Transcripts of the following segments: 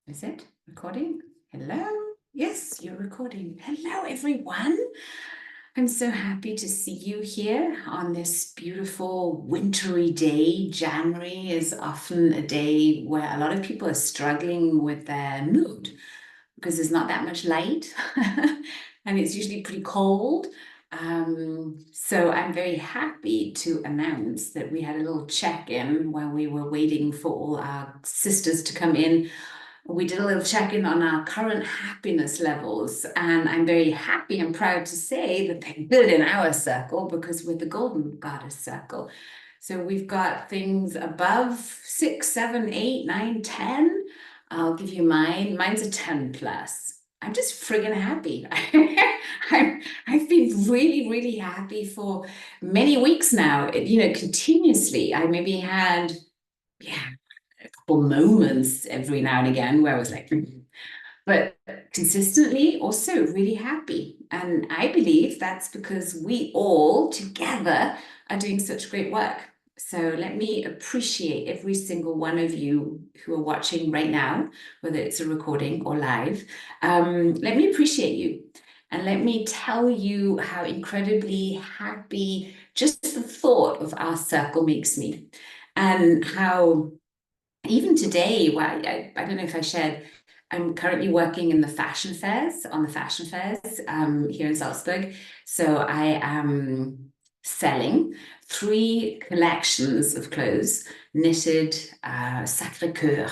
Is it recording? Hello? Yes, you're recording. Hello, everyone. I'm so happy to see you here on this beautiful wintry day. January is often a day where a lot of people are struggling with their mood because there's not that much light and it's usually pretty cold. So I'm very happy to announce that we had a little check-in while we were waiting for all our sisters to come in. We did a little check-in on our current happiness levels, and I'm very happy and proud to say that they're good in our circle because we're the Golden Goddess Circle. So we've got things above 6, 7, 8, 9, 10. I'll give you mine. Mine's a 10 plus. I'm just friggin' happy. I've been really, really happy for many weeks now, continuously. I maybe had, yeah, couple moments every now and again where I was like, but consistently also really happy. And I believe that's because we all together are doing such great work. So let me appreciate every single one of you who are watching right now, whether it's a recording or live. Let me appreciate you. And let me tell you how incredibly happy just the thought of our circle makes me. And how even today, well, I don't know if I shared, I'm currently working in the fashion fairs, on the fashion fairs here in Salzburg. So I am selling 3 collections of clothes, knitted Sacré-Cœur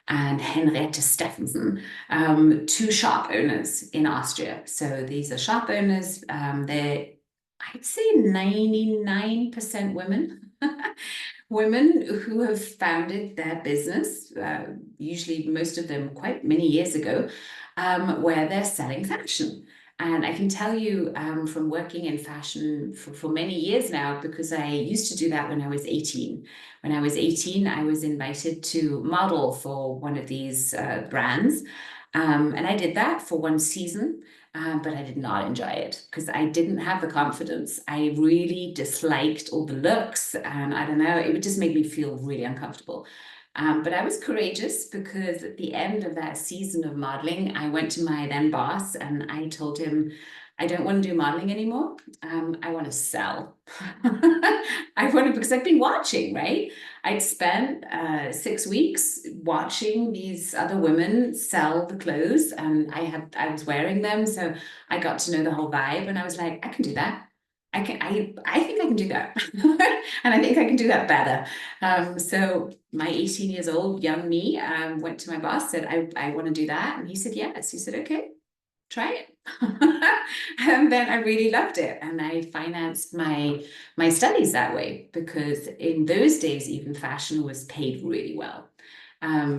and Henriette Steffensen, 2 shop owners in Austria. So these are shop owners. They're, I'd say, 99% women. Women who have founded their business, usually most of them quite many years ago, where they're selling fashion. And I can tell you from working in fashion for many years now, because I used to do that when I was 18. When I was 18, I was invited to model for one of these brands. And I did that for 1 season. But I did not enjoy it because I didn't have the confidence. I really disliked all the looks, and I don't know, it would just make me feel really uncomfortable. But I was courageous because at the end of that season of modeling, I went to my then boss and I told him, I don't want to do modeling anymore. I want to sell. I want to, because I've been watching, right? I'd spent 6 weeks watching these other women sell the clothes, and I was wearing them, so I got to know the whole vibe, and I was like, I can do that. I think I can do that, and I think I can do that better. So my 18 years old young me went to my boss, said, I want to do that, and he said yes. He said, okay, try it. And then I really loved it, and I financed my studies that way because in those days even fashion was paid really well.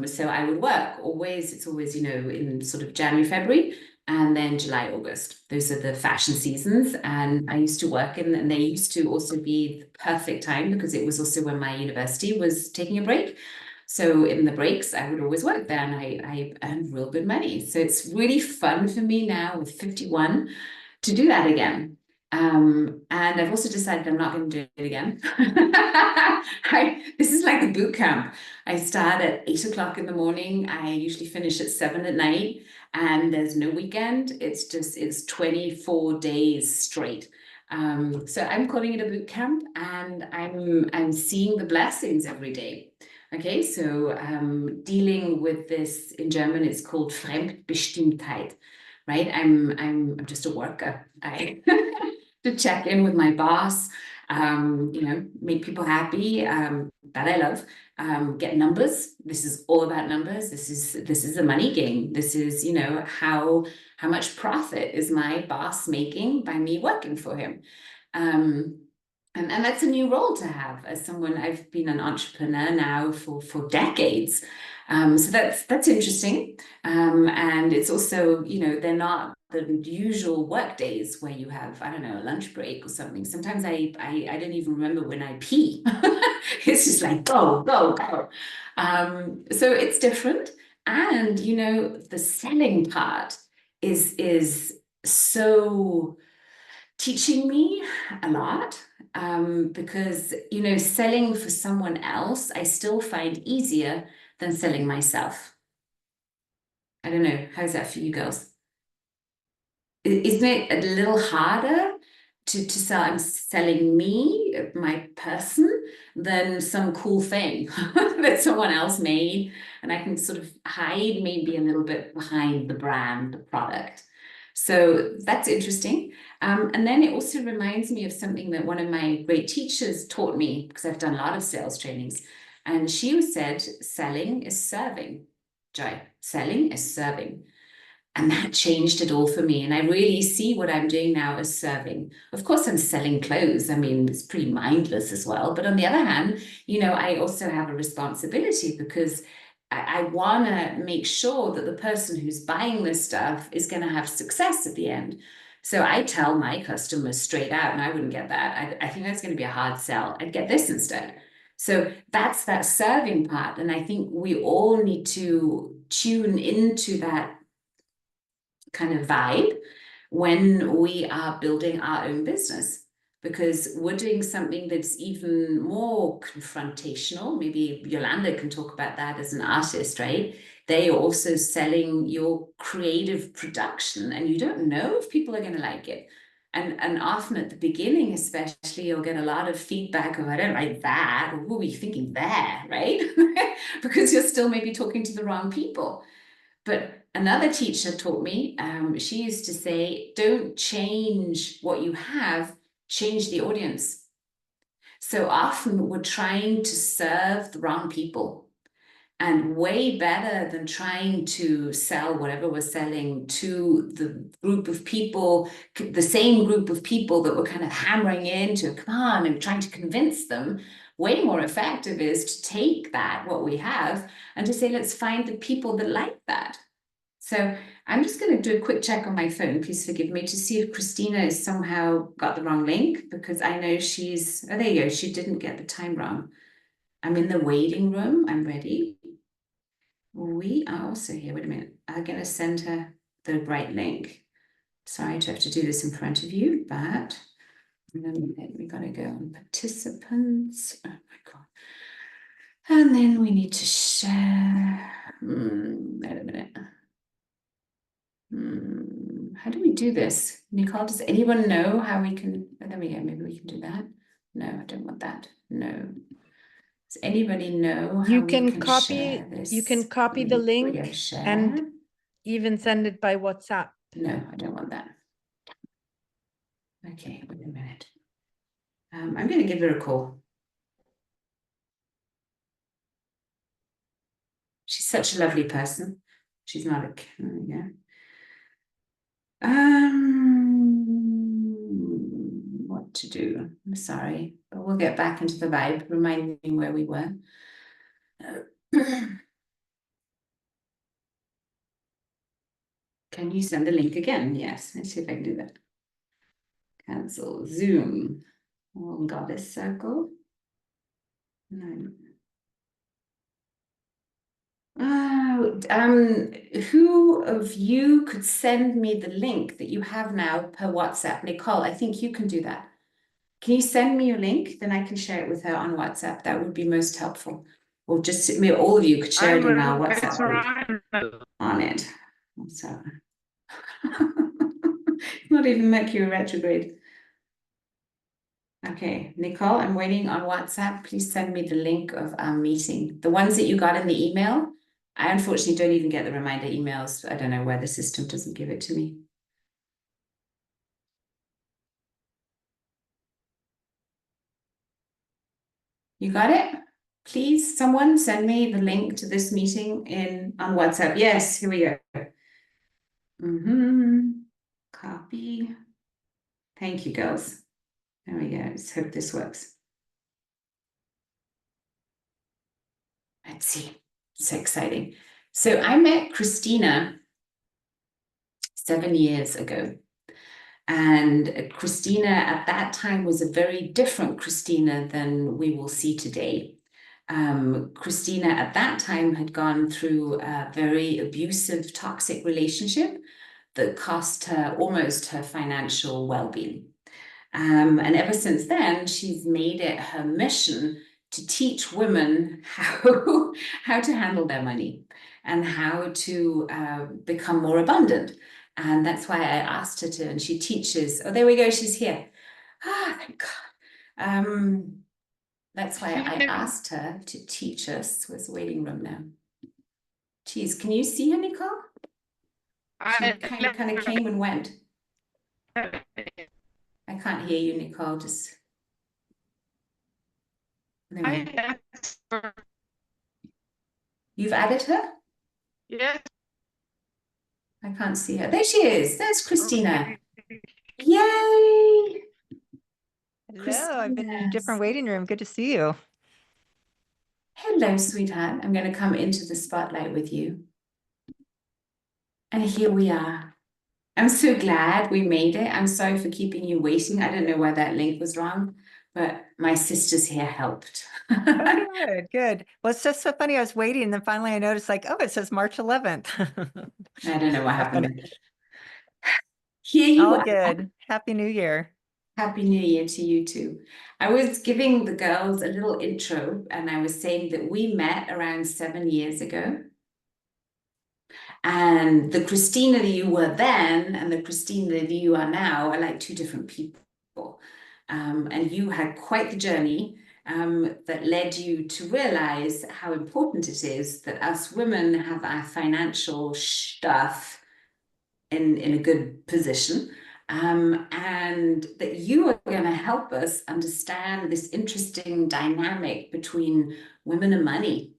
So I would work always, it's always, in sort of January, February, and then July, August. Those are the fashion seasons. And I used to work in, and they used to also be the perfect time because it was also when my university was taking a break. So in the breaks, I would always work there, and I earned real good money. So it's really fun for me now with 51 to do that again. And I've also decided I'm not going to do it again. This is like a boot camp. I start at 8 o'clock in the morning. I usually finish at 7 at night, and there's no weekend. It's 24 days straight. So I'm calling it a boot camp, and I'm seeing the blessings every day. Okay, so dealing with this in German, it's called Fremdbestimmtheit, right? I'm just a worker. I to check in with my boss, make people happy, that I love. Get numbers. This is all about numbers. This is a money game. This is, how much profit is my boss making by me working for him. And that's a new role to have as someone. I've been an entrepreneur now for decades. So that's interesting. And it's also, they're not the usual work days where you have, I don't know, a lunch break or something. Sometimes I don't even remember when I pee. It's just like, go, go, go. So it's different. And, the selling part is so teaching me a lot, because, selling for someone else, I still find easier than selling myself. I don't know. How's that for you girls? Isn't it a little harder to sell? I'm selling me, my person, than some cool thing that someone else made, and I can sort of hide maybe a little bit behind the brand, the product. So that's interesting. And then it also reminds me of something that one of my great teachers taught me, because I've done a lot of sales trainings. And she said, selling is serving. Joy, selling is serving. And that changed it all for me. And I really see what I'm doing now as serving. Of course, I'm selling clothes. I mean, it's pretty mindless as well. But on the other hand, I also have a responsibility because I want to make sure that the person who's buying this stuff is going to have success at the end. So I tell my customers straight out, and I wouldn't get that. I think that's going to be a hard sell. I'd get this instead. So that's that serving part. And I think we all need to tune into that kind of vibe when we are building our own business, because we're doing something that's even more confrontational. Maybe Yolanda can talk about that as an artist, right? They are also selling your creative production, and you don't know if people are going to like it. And often at the beginning, especially, you'll get a lot of feedback of, I don't like that, or who are you thinking there, right? Because you're still maybe talking to the wrong people. But another teacher taught me, she used to say, don't change what you have, change the audience. So often we're trying to serve the wrong people. And way better than trying to sell whatever we're selling to the group of people, the same group of people that we're kind of hammering into, come on, and trying to convince them, way more effective is to take that, what we have, and to say, let's find the people that like that. So I'm just going to do a quick check on my phone, please forgive me, to see if Krisstina has somehow got the wrong link, because I know oh, there you go, she didn't get the time wrong. I'm in the waiting room, I'm ready. We are also here. Wait a minute. I'm going to send her the right link. Sorry to have to do this in front of you, but we got to go on participants. Oh my God. And then we need to share. Wait a minute. How do we do this? Nicole, does anyone know how we can? Oh, there we go. Maybe we can do that. No, I don't want that. No. Does anybody know how we can share this? You can copy the link and even send it by WhatsApp. No, I don't want that. Okay, wait a minute. I'm going to give her a call. She's such a lovely person. She's not a, yeah. What to do? I'm sorry, but we'll get back into the vibe. Remind me where we were. Can you send the link again? Yes, let's see if I can do that. Cancel Zoom. Oh, goddess circle. No. Who of you could send me the link that you have now per WhatsApp? Nicole, I think you can do that. Can you send me your link? Then I can share it with her on WhatsApp. That would be most helpful. Or just maybe all of you could share it in our WhatsApp group on it. So not even Mercury retrograde. Okay, Nicole, I'm waiting on WhatsApp. Please send me the link of our meeting. The ones that you got in the email. I unfortunately don't even get the reminder emails. I don't know where the system doesn't give it to me. You got it? Please, someone send me the link to this meeting on WhatsApp. Yes, here we go. Copy. Thank you, girls. There we go. Let's hope this works. Let's see. So exciting. So I met Krisstina 7 years ago. And Krisstina at that time was a very different Krisstina than we will see today. Krisstina at that time had gone through a very abusive, toxic relationship that cost her almost her financial well-being. And ever since then, she's made it her mission to teach women how to handle their money and how to become more abundant. And that's why I asked her to, and she teaches. Oh, there we go. She's here. Ah, thank God. That's why I asked her to teach us. Where's the waiting room now? Geez, can you see her, Nicole? She kind of came and went. I can't hear you, Nicole. Just anyway. You've added her? Yes. I can't see her. There she is. There's Krisstina. Yay! Hello, I've been in a different waiting room. Good to see you. Hello, sweetheart. I'm going to come into the spotlight with you. And here we are. I'm so glad we made it. I'm sorry for keeping you waiting. I don't know why that link was wrong, but my sisters here helped. Oh, good, good. Well, it's just so funny. I was waiting, and then finally I noticed, like, oh, it says March 11th. I don't know what happened. Funny. Here you All are. good. Happy New Year. Happy New Year to you too. I was giving the girls a little intro, and I was saying that we met around 7 years ago. And the Krisstina that you were then and the Krisstina that you are now are like two different people. And you had quite the journey that led you to realize how important it is that us women have our financial stuff in a good position. And that you are going to help us understand this interesting dynamic between women and money.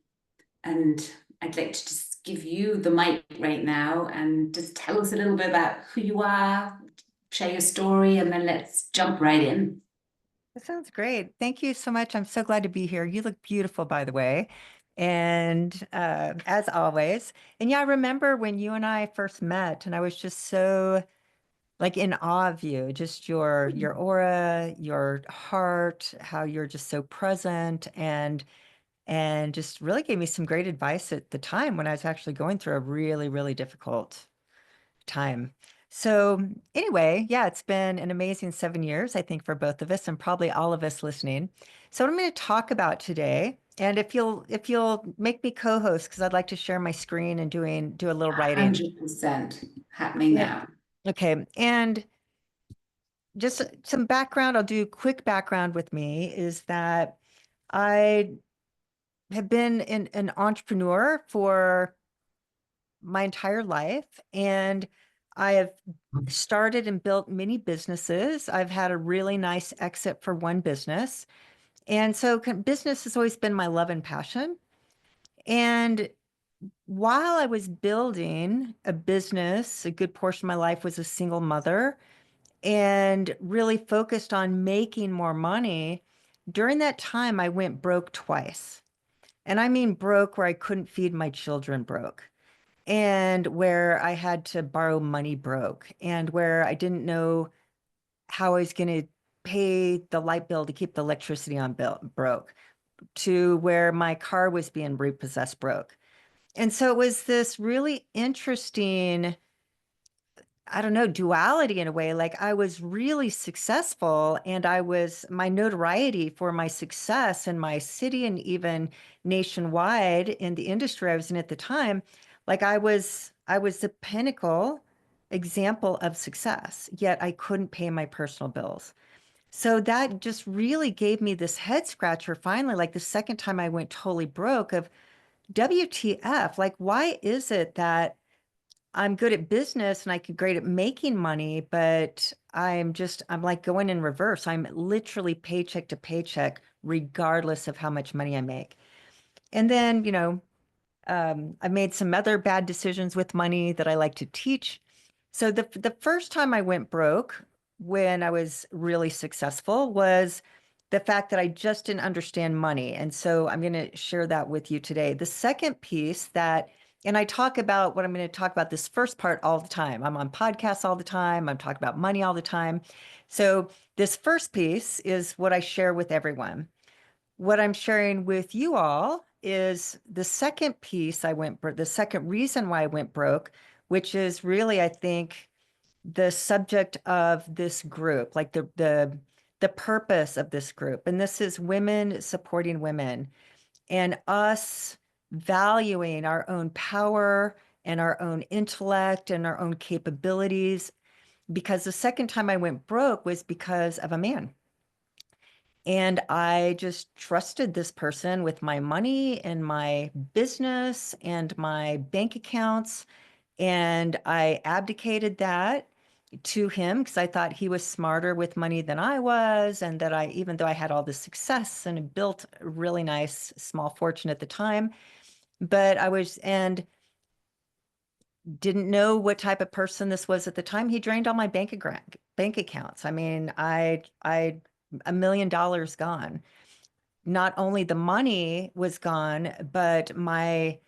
And I'd like to just give you the mic right now and just tell us a little bit about who you are, share your story, and then let's jump right in. That sounds great. Thank you so much. I'm so glad to be here. You look beautiful, by the way. And as always. And yeah, I remember when you and I first met, and I was just so like in awe of you, just your aura, your heart, how you're just so present, and just really gave me some great advice at the time when I was actually going through a really, really difficult time. So anyway, yeah, it's been an amazing 7 years, I think, for both of us and probably all of us listening. So what I'm going to talk about today, and if you'll make me co-host, because I'd like to share my screen and do a little writing. 100% happening now. Okay, and just some background, I'll do quick background with me, is that I have been an entrepreneur for my entire life, and I have started and built many businesses. I've had a really nice exit for one business. And so business has always been my love and passion. And while I was building a business, a good portion of my life was a single mother and really focused on making more money. During that time, I went broke twice. And I mean broke where I couldn't feed my children broke, and where I had to borrow money broke, and where I didn't know how I was going to pay the light bill to keep the electricity on broke, to where my car was being repossessed broke. And so it was this really interesting, I don't know, duality in a way. Like I was really successful, and my notoriety for my success in my city and even nationwide in the industry I was in at the time, like I was the pinnacle example of success, yet I couldn't pay my personal bills. So that just really gave me this head scratcher finally, like the second time I went totally broke, of WTF, like why is it that I'm good at business and I could great at making money, but I'm like going in reverse. I'm literally paycheck to paycheck, regardless of how much money I make. And then, I made some other bad decisions with money that I like to teach. So the first time I went broke, when I was really successful, was the fact that I just didn't understand money. And so I'm going to share that with you today. The second piece and I talk about what I'm going to talk about this first part all the time. I'm on podcasts all the time. I'm talking about money all the time. So this first piece is what I share with everyone. What I'm sharing with you all is the second piece the second reason why I went broke, which is really, I think, the subject of this group, like the the purpose of this group. And this is women supporting women and us valuing our own power and our own intellect and our own capabilities. Because the second time I went broke was because of a man. And I just trusted this person with my money and my business and my bank accounts. And I abdicated that to him because I thought he was smarter with money than I was. And that even though I had all this success and built a really nice small fortune at the time, but and didn't know what type of person this was at the time. He drained all my bank accounts. I mean, $1 million gone. Not only the money was gone, but my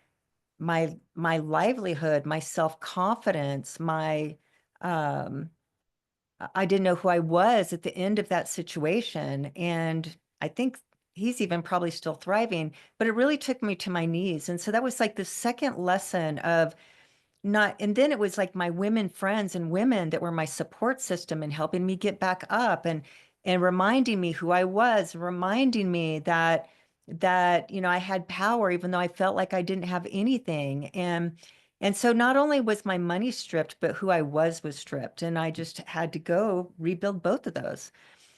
livelihood, my self-confidence, I didn't know who I was at the end of that situation. And I think he's even probably still thriving, but it really took me to my knees. And so that was like the second lesson of and then it was like my women friends and women that were my support system and helping me get back up and reminding me who I was, reminding me that I had power even though I felt like I didn't have anything. And so not only was my money stripped, but who I was stripped. And I just had to go rebuild both of those.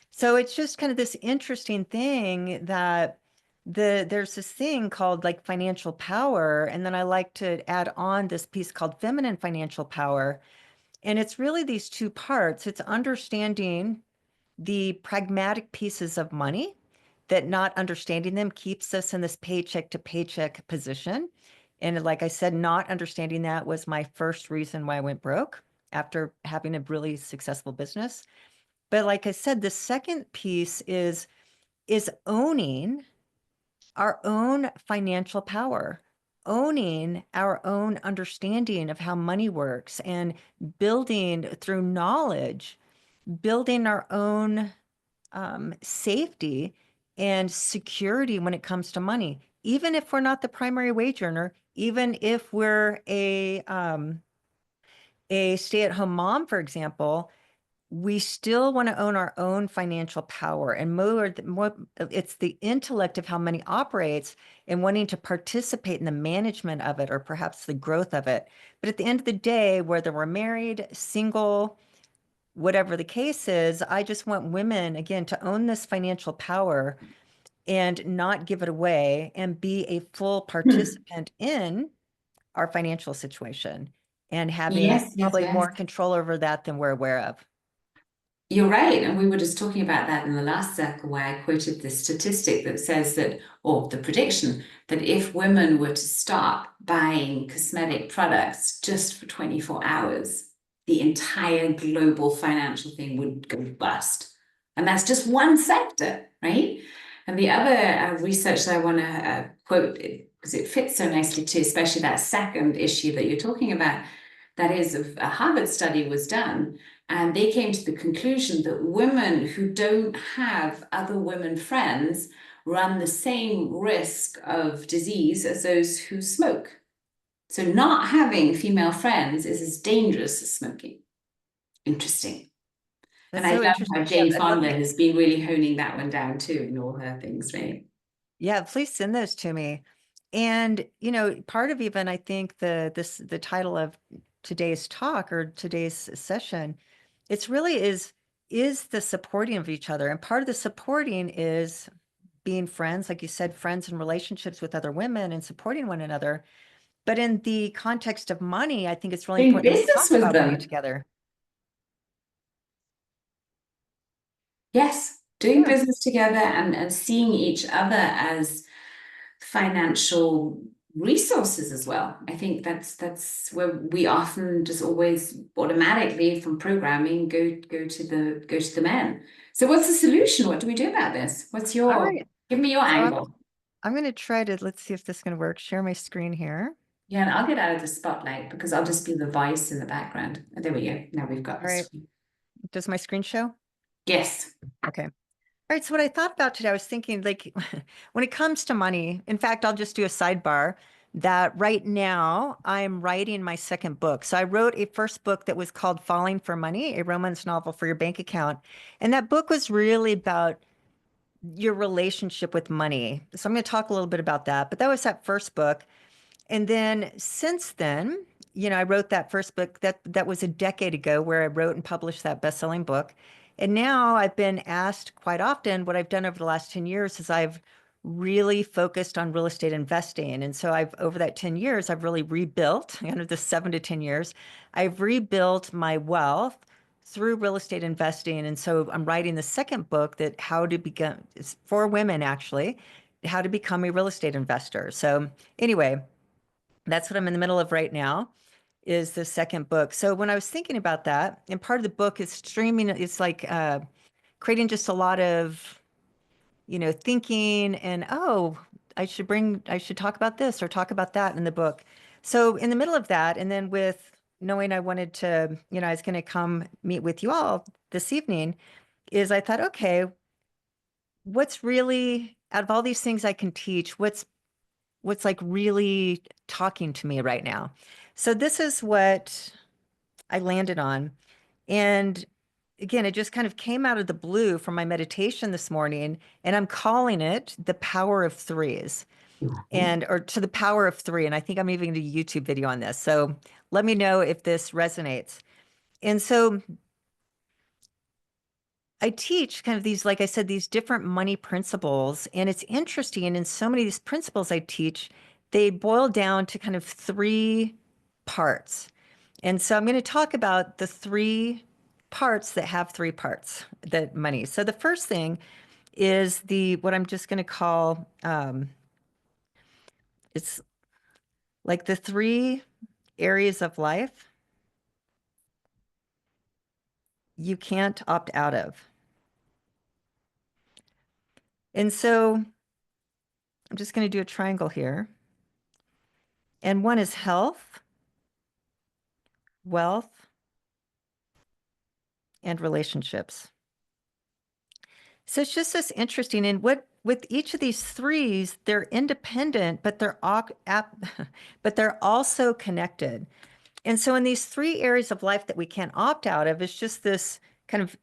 So it's just kind of this interesting thing that there's this thing called like financial power. And then I like to add on this piece called feminine financial power. And it's really these two parts. It's understanding the pragmatic pieces of money, that not understanding them keeps us in this paycheck to paycheck position. And like I said, not understanding that was my first reason why I went broke after having a really successful business. But like I said, the second piece is owning our own financial power, owning our own understanding of how money works and building through knowledge, building our own safety and security when it comes to money. Even if we're not the primary wage earner, even if we're a stay-at-home mom, for example, we still want to own our own financial power, and more it's the intellect of how money operates and wanting to participate in the management of it or perhaps the growth of it. But at the end of the day, whether we're married, single, whatever the case is, I just want women, again, to own this financial power and not give it away and be a full participant in our financial situation and having Yes, yes, probably yes. more control over that than we're aware of. You're right. And we were just talking about that in the last circle where I quoted this statistic that says that, or the prediction, that if women were to stop buying cosmetic products just for 24 hours, the entire global financial thing would go bust. And that's just one sector, right? And the other research that I want to quote, because it fits so nicely too, especially that second issue that you're talking about, that is a Harvard study was done. And they came to the conclusion that women who don't have other women friends run the same risk of disease as those who smoke. So not having female friends is as dangerous as smoking. Interesting. That's And I so love interesting. how Jane Fonda has been really honing that one down too in all her things, right? Yeah, please send those to me. And, part of even, I think the title of today's talk or today's session, it's really is the supporting of each other. And part of the supporting is being friends, like you said, friends and relationships with other women and supporting one another. But in the context of money, I think it's really Doing important that we business talk with about money them. together. Yes, doing Yeah. business together and seeing each other as financial resources as well. I think that's where we often just always automatically from programming go to the men. So what's the solution? What do we do about this? All right. Give me your So angle. I'm going to try to, let's see if this is going to work. Share my screen here. Yeah, and I'll get out of the spotlight because I'll just be the voice in the background. Oh, there we go. Now we've got All right. Does my screen show? Yes. Okay. All right. So what I thought about today, I was thinking like when it comes to money, in fact, I'll just do a sidebar that right now I'm writing my second book. So I wrote a first book that was called Falling for Money, a romance novel for your bank account. And that book was really about your relationship with money. So I'm going to talk a little bit about that. But that was that first book. And then since then, I wrote that first book that was a decade ago, where I wrote and published that best-selling book. And now I've been asked quite often, what I've done over the last 10 years is I've really focused on real estate investing. And so over that 10 years, I've really rebuilt, the 7 to 10 years, I've rebuilt my wealth through real estate investing. And so I'm writing the second book that how to become, it's for women actually, how to become a real estate investor. So anyway, that's what I'm in the middle of right now, is the second book. So when I was thinking about that, and part of the book is streaming, it's like creating just a lot of, thinking and, oh, I should talk about this or talk about that in the book. So in the middle of that, and then with knowing I wanted to, I was going to come meet with you all this evening, is I thought, okay, what's really, out of all these things I can teach, what's like really talking to me right now? So this is what I landed on. And again, it just kind of came out of the blue from my meditation this morning, and I'm calling it the power of threes, or to the power of three. And I think I'm even going to do a YouTube video on this. So let me know if this resonates. And so I teach kind of these, like I said, these different money principles. And it's interesting. And in so many of these principles I teach, they boil down to kind of three parts. And so I'm going to talk about the three parts that have three parts, that money. So the first thing is what I'm just going to call, it's like the three areas of life you can't opt out of. And so I'm just going to do a triangle here. And one is health, wealth, and relationships. So it's just this interesting. And with each of these threes, they're independent, but they're also connected. And so in these three areas of life that we can't opt out of, it's just this kind of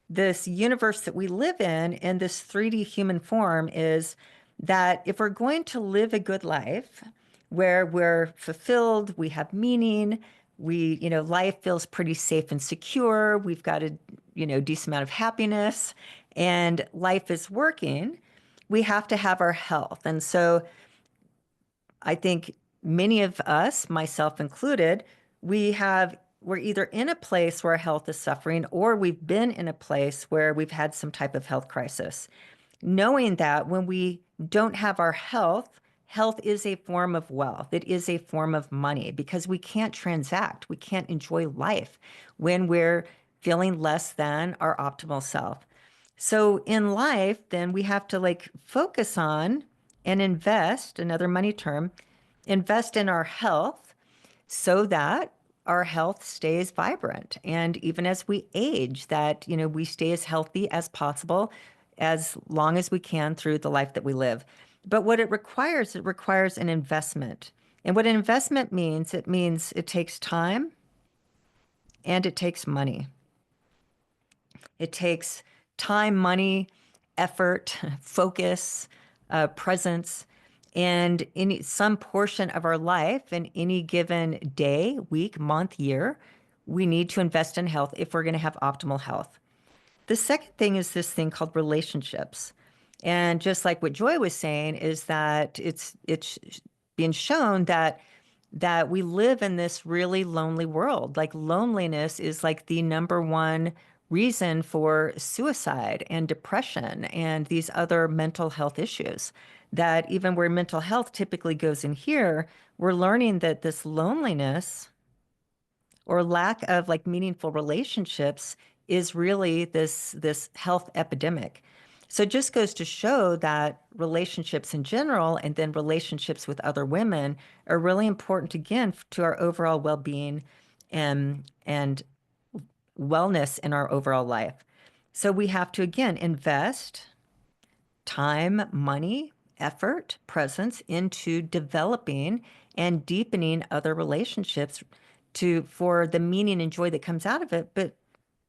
this universe that we live in, and this 3D human form, is that if we're going to live a good life where we're fulfilled, we have meaning, life feels pretty safe and secure, we've got a, decent amount of happiness, and life is working, we have to have our health. And so I think many of us, myself included, we're either in a place where our health is suffering, or we've been in a place where we've had some type of health crisis. Knowing that when we don't have our health, health is a form of wealth. It is a form of money, because we can't transact. We can't enjoy life when we're feeling less than our optimal self. So in life, then we have to focus on and invest, another money term, invest in our health, so that our health stays vibrant. And even as we age, that, we stay as healthy as possible as long as we can through the life that we live. But what it requires an investment. And what an investment means, it takes time and it takes money. It takes time, money, effort, focus, presence, and some portion of our life in any given day, week, month, year, we need to invest in health if we're going to have optimal health. The second thing is this thing called relationships. And just like what Joy was saying, is that it's being shown that we live in this really lonely world. Like, loneliness is like the number one reason for suicide and depression and these other mental health issues. That even where mental health typically goes in here, we're learning that this loneliness or lack of meaningful relationships is really this health epidemic. So it just goes to show that relationships in general, and then relationships with other women, are really important, again, to our overall well-being and wellness in our overall life. So we have to, again, invest time, money, effort, presence into developing and deepening other relationships for the meaning and joy that comes out of it, but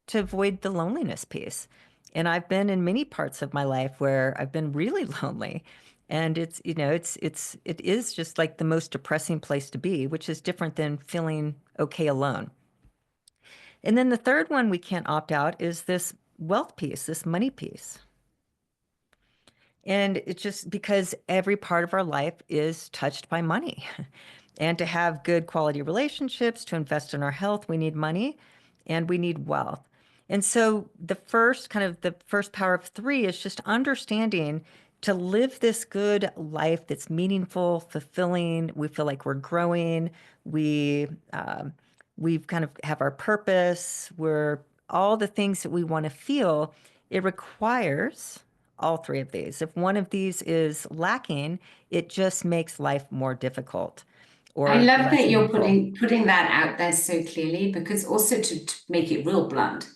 to avoid the loneliness piece. And I've been in many parts of my life where I've been really lonely. And it is just like the most depressing place to be, which is different than feeling okay alone. And then the third one we can't opt out is this wealth piece, this money piece. And it's just because every part of our life is touched by money. And to have good quality relationships, to invest in our health, we need money and we need wealth. And so the first power of three is just understanding to live this good life that's meaningful, fulfilling. We feel like we're growing. We've kind of have our purpose. We're all the things that we want to feel. It requires all three of these. If one of these is lacking, it just makes life more difficult. I love less that you're meaningful. putting that out there so clearly, because also to make it real blunt,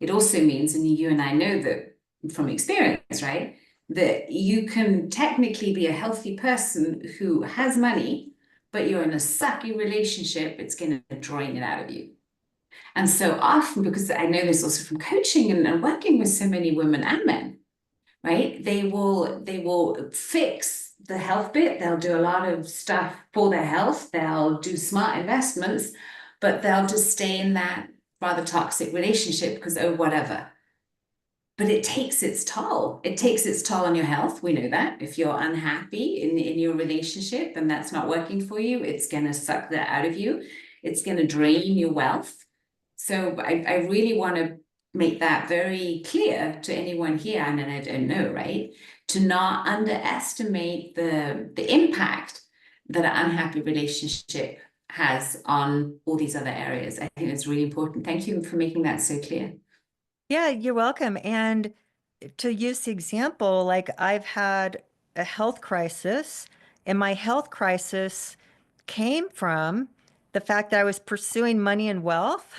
it also means, and you and I know that from experience, right, that you can technically be a healthy person who has money, but you're in a sucky relationship, it's going to drain it out of you. And so often, because I know this also from coaching and working with so many women and men, right? They will fix the health bit. They'll do a lot of stuff for their health. They'll do smart investments, but they'll just stay in that rather toxic relationship because, oh, whatever. But it takes its toll. It takes its toll on your health. We know that. If you're unhappy in your relationship and that's not working for you, it's going to suck that out of you. It's going to drain your wealth. So I really want to make that very clear to anyone here, and I don't know, right? To not underestimate the impact that an unhappy relationship has on all these other areas. I think it's really important. Thank you for making that so clear. Yeah, you're welcome. And to use the example, like I've had a health crisis, and my health crisis came from the fact that I was pursuing money and wealth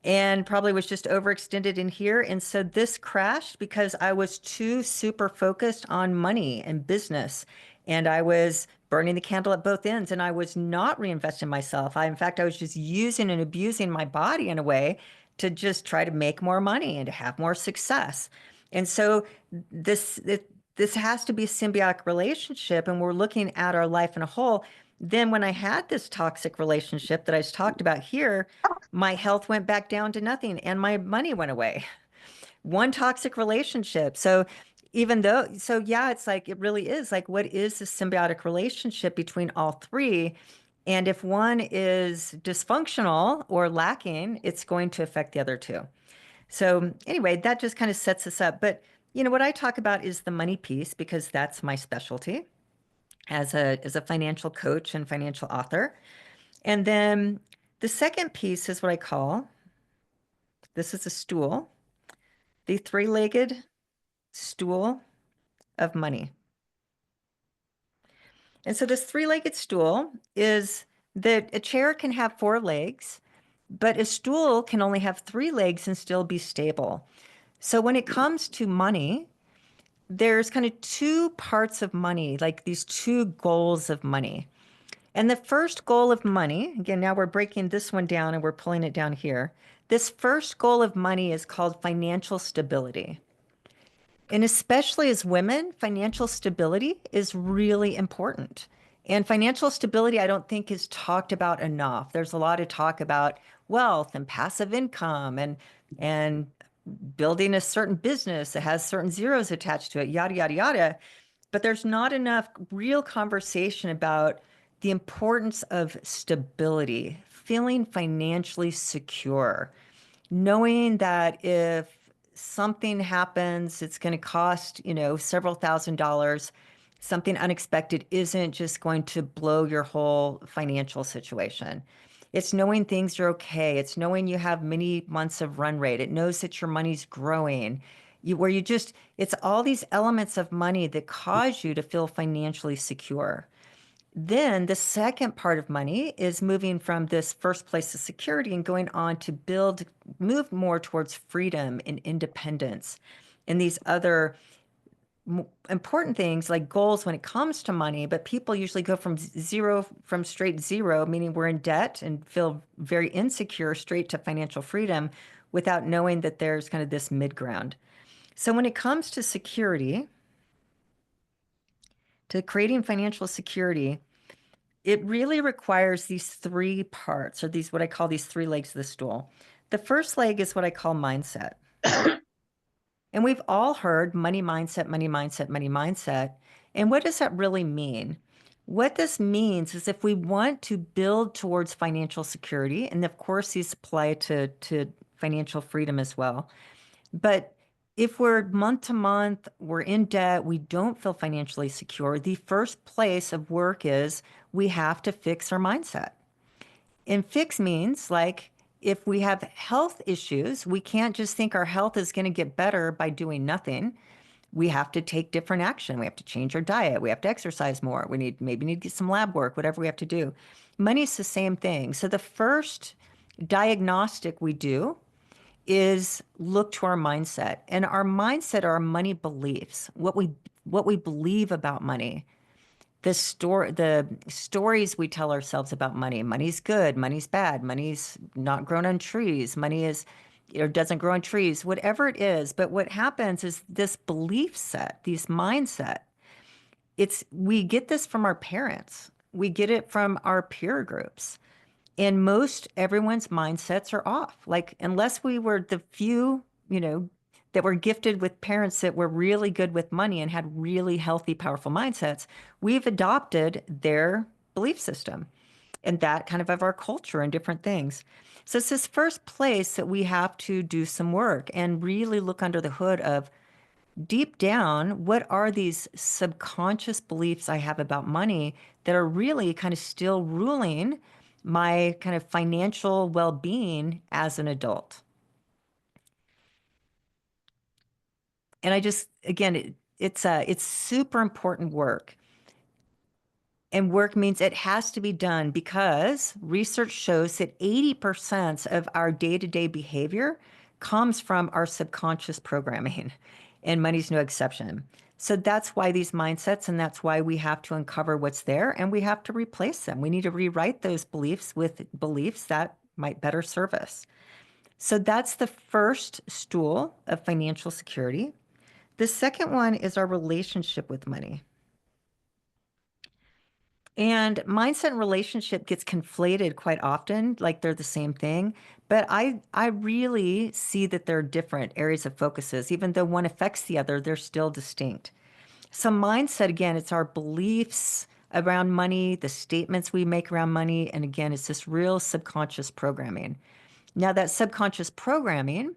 and probably was just overextended in here. And so this crashed because I was too super focused on money and business. And I was burning the candle at both ends, and I was not reinvesting myself. In fact, I was just using and abusing my body in a way to just try to make more money and to have more success. And so this has to be a symbiotic relationship, and we're looking at our life in a whole. Then when I had this toxic relationship that I just talked about here, my health went back down to nothing and my money went away. One toxic relationship. So yeah, it's like, it really is like, what is the symbiotic relationship between all three? And if one is dysfunctional or lacking, it's going to affect the other two. So anyway, that just kind of sets us up. But what I talk about is the money piece, because that's my specialty as a financial coach and financial author. And then the second piece is what I call, this is a stool, the three-legged stool of money. And so this three-legged stool is that a chair can have four legs, but a stool can only have three legs and still be stable. So when it comes to money, there's kind of two parts of money, like these two goals of money. And the first goal of money, again, now we're breaking this one down and we're pulling it down here. This first goal of money is called financial stability. And especially as women, financial stability is really important. And financial stability, I don't think, is talked about enough. There's a lot of talk about wealth and passive income and building a certain business that has certain zeros attached to it, yada, yada, yada. But there's not enough real conversation about the importance of stability, feeling financially secure, knowing that if something happens, it's going to cost, several $1,000s. Something unexpected isn't just going to blow your whole financial situation. It's knowing things are okay. It's knowing you have many months of run rate. It knows that your money's growing. It's all these elements of money that cause you to feel financially secure. Then the second part of money is moving from this first place of security and going on to move more towards freedom and independence and these other important things like goals when it comes to money, but people usually go from straight zero, meaning we're in debt and feel very insecure, straight to financial freedom without knowing that there's kind of this mid ground. So when it comes to security, to creating financial security, it really requires these three parts, or these, what I call these three legs of the stool. The first leg is what I call mindset. And we've all heard money mindset, money mindset, money mindset. And what does that really mean? What this means is if we want to build towards financial security, and of course these apply to financial freedom as well, but if we're month to month, we're in debt, we don't feel financially secure, the first place of work is we have to fix our mindset. And fix means like if we have health issues, we can't just think our health is going to get better by doing nothing. We have to take different action. We have to change our diet. We have to exercise more. We maybe need to get some lab work, whatever we have to do. Money is the same thing. So the first diagnostic we do is look to our mindset. And our mindset are our money beliefs, what we believe about money. The stories we tell ourselves about money. Money's good, money's bad, money's not grown on trees, money is or doesn't grow on trees, whatever it is. But what happens is this belief set, these mindset, we get this from our parents. We get it from our peer groups. And everyone's mindsets are off. Like, unless we were the few, that were gifted with parents that were really good with money and had really healthy, powerful mindsets, we've adopted their belief system and that kind of our culture and different things. So it's this first place that we have to do some work and really look under the hood of deep down, what are these subconscious beliefs I have about money that are really kind of still ruling my kind of financial well-being as an adult? And again, it's super important work. And work means it has to be done because research shows that 80% of our day-to-day behavior comes from our subconscious programming, and money's no exception. So that's why these mindsets, and that's why we have to uncover what's there and we have to replace them. We need to rewrite those beliefs with beliefs that might better serve us. So that's the first stool of financial security. The second one is our relationship with money. And mindset and relationship gets conflated quite often, like they're the same thing. But I really see that they're different areas of focuses. Even though one affects the other, they're still distinct. So mindset, again, it's our beliefs around money, the statements we make around money. And again, it's this real subconscious programming. Now, that subconscious programming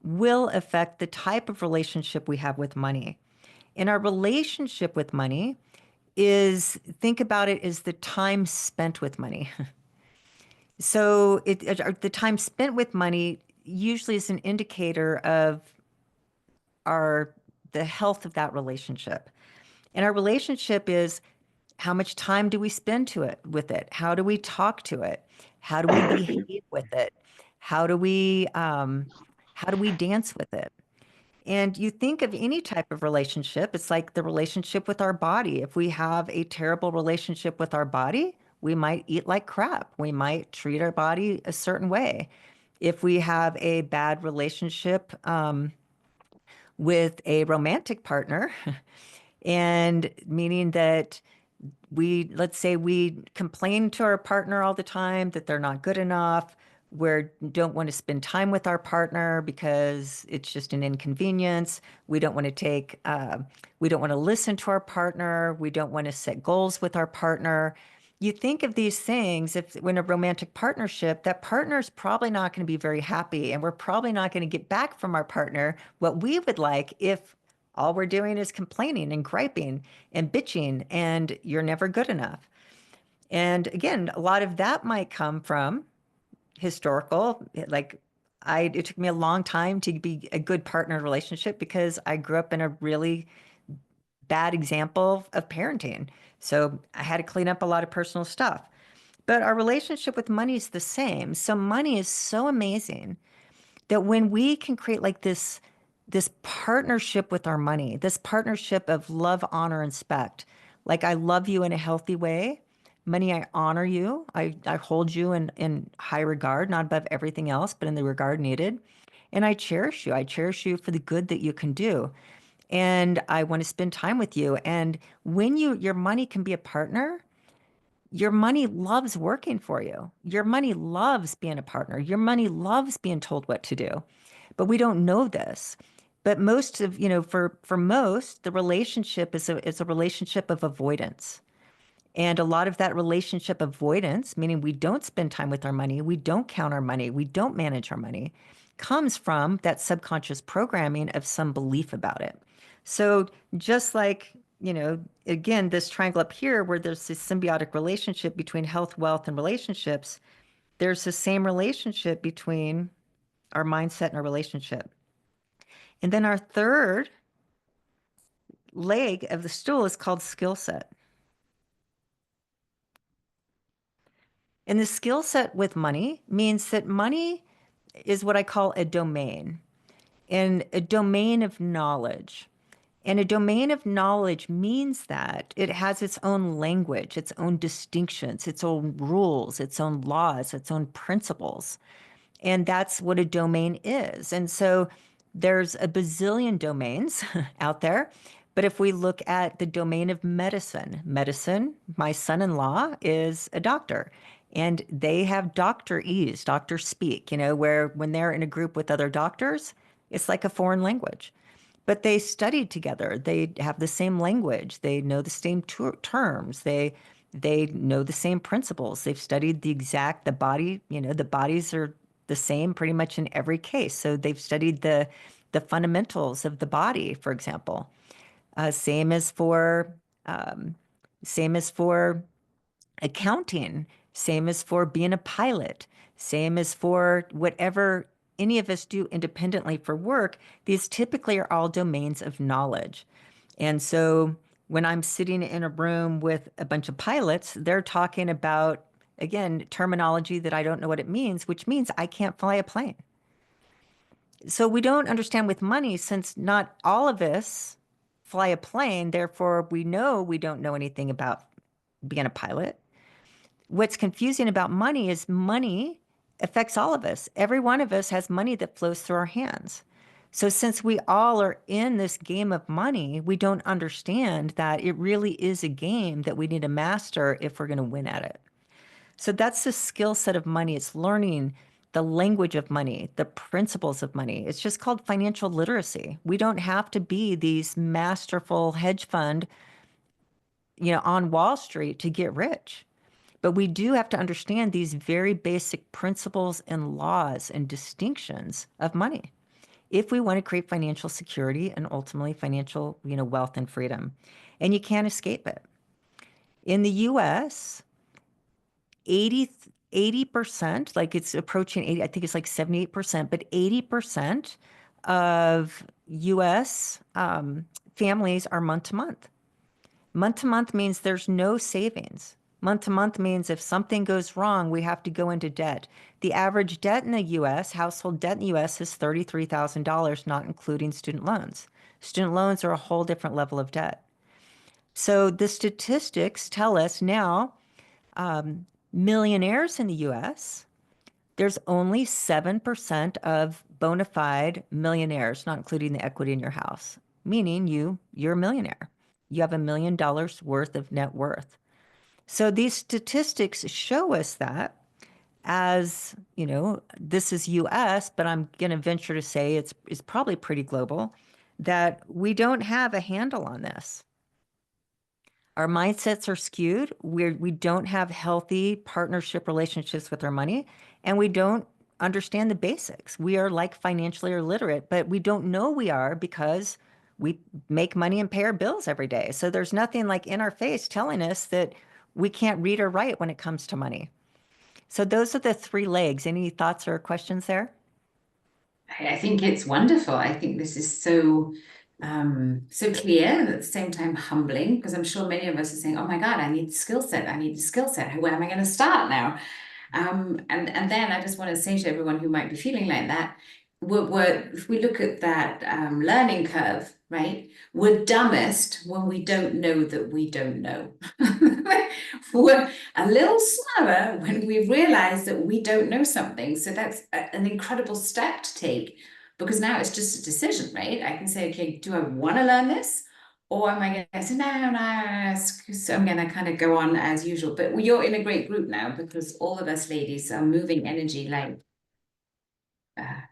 will affect the type of relationship we have with money. And our relationship with money think about it as the time spent with money. So the time spent with money usually is an indicator of the health of that relationship. And our relationship is how much time do we spend with it? How do we talk to it? How do we behave with it? How do we dance with it? And you think of any type of relationship, it's like the relationship with our body. If we have a terrible relationship with our body, we might eat like crap. We might treat our body a certain way. If we have a bad relationship with a romantic partner, and meaning that let's say we complain to our partner all the time that they're not good enough, we don't want to spend time with our partner because it's just an inconvenience. We don't want to listen to our partner. We don't want to set goals with our partner. You think of these things, if in a romantic partnership, that partner is probably not going to be very happy, and we're probably not going to get back from our partner what we would like if all we're doing is complaining and griping and bitching, and you're never good enough. And again, a lot of that might come from historical, like it took me a long time to be a good partner relationship because I grew up in a really bad example of parenting. So I had to clean up a lot of personal stuff. But our relationship with money is the same. So money is so amazing that when we can create like this this partnership with our money, this partnership of love, honor, and respect. Like I love you in a healthy way. Money, I honor you. I hold you in high regard, not above everything else, but in the regard needed. And I cherish you. I cherish you for the good that you can do. And I want to spend time with you. And when your money can be a partner, your money loves working for you. Your money loves being a partner. Your money loves being told what to do. But we don't know this. But most of, for most, the relationship is a relationship of avoidance. And a lot of that relationship avoidance, meaning we don't spend time with our money, we don't count our money, we don't manage our money, comes from that subconscious programming of some belief about it. So just like, again, this triangle up here where there's this symbiotic relationship between health, wealth, and relationships, there's the same relationship between our mindset and our relationship. And then our third leg of the stool is called skill set. And the skill set with money means that money is what I call a domain, and a domain of knowledge. And a domain of knowledge means that it has its own language, its own distinctions, its own rules, its own laws, its own principles. And that's what a domain is. And so there's a bazillion domains out there. But if we look at the domain of medicine, my son-in-law is a doctor. And they have doctorese, doctor speak, where when they're in a group with other doctors, it's like a foreign language. But they studied together. They have the same language. They know the same terms. They know the same principles. They've studied the body, the bodies are the same pretty much in every case. So they've studied the fundamentals of the body, for example. Same as for accounting, same as for being a pilot, same as for whatever any of us do independently for work. These typically are all domains of knowledge. And so when I'm sitting in a room with a bunch of pilots, they're talking about, again, terminology that I don't know what it means, which means I can't fly a plane. So we don't understand with money, since not all of us fly a plane, therefore we know we don't know anything about being a pilot. What's confusing about money is money affects all of us. Every one of us has money that flows through our hands. So since we all are in this game of money, we don't understand that it really is a game that we need to master if we're going to win at it. So that's the skill set of money. It's learning the language of money, the principles of money. It's just called financial literacy. We don't have to be these masterful hedge fund, on Wall Street to get rich. But we do have to understand these very basic principles and laws and distinctions of money if we want to create financial security and ultimately financial, wealth and freedom. And you can't escape it. In the US, 80%, like it's approaching 80, I think it's like 78%, but 80% of US families are month to month. Month to month means there's no savings. Month to month means if something goes wrong, we have to go into debt. The average debt in the US, household debt in the US, is $33,000, not including student loans. Student loans are a whole different level of debt. So the statistics tell us now, millionaires in the US, there's only 7% of bona fide millionaires, not including the equity in your house, meaning you're a millionaire. You have $1 million worth of net worth. So these statistics show us that, as this is US, but I'm going to venture to say it's probably pretty global, that we don't have a handle on this. Our mindsets are skewed. We don't have healthy partnership relationships with our money, and we don't understand the basics. We are like financially illiterate, but we don't know we are because we make money and pay our bills every day. So there's nothing like in our face telling us that we can't read or write when it comes to money. So those are the three legs. Any thoughts or questions there? I think it's wonderful. I think this is so clear and at the same time humbling, because I'm sure many of us are saying, oh my God, I need the skill set. I need the skill set. Where am I going to start now? And then I just want to say to everyone who might be feeling like that, if we look at that learning curve, right? We're dumbest when we don't know that we don't know. We're a little slower when we realize that we don't know something. So that's an incredible step to take, because now it's just a decision, right? I can say, okay, do I want to learn this? Or am I going to say, no, so I'm going to kind of go on as usual. But you're in a great group now, because all of us ladies are moving energy like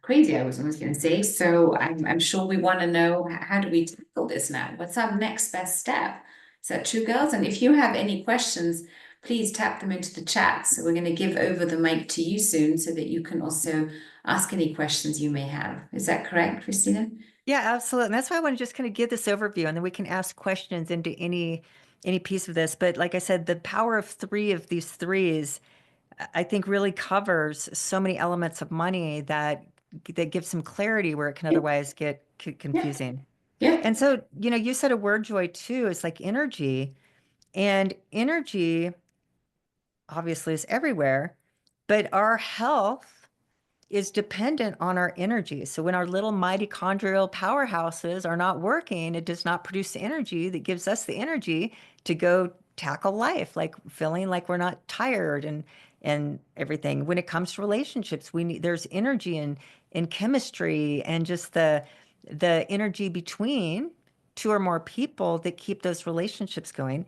crazy, I was almost going to say. So I'm sure we want to know, how do we tackle this now? What's our next best step? Is that true, girls? And if you have any questions, please tap them into the chat. So we're going to give over the mic to you soon so that you can also ask any questions you may have. Is that correct, Krisstina? Yeah, absolutely. And that's why I want to just kind of give this overview, and then we can ask questions into any piece of this. But like I said, the power of three of these threes, I think, really covers so many elements of money that gives some clarity where it can otherwise get confusing. Yeah. And so, you said a word, Joy, too, is like energy. And energy obviously is everywhere, but our health is dependent on our energy. So when our little mitochondrial powerhouses are not working, it does not produce the energy that gives us the energy to go tackle life, like feeling like we're not tired and everything. When it comes to relationships, there's energy in chemistry and just the energy between two or more people that keep those relationships going.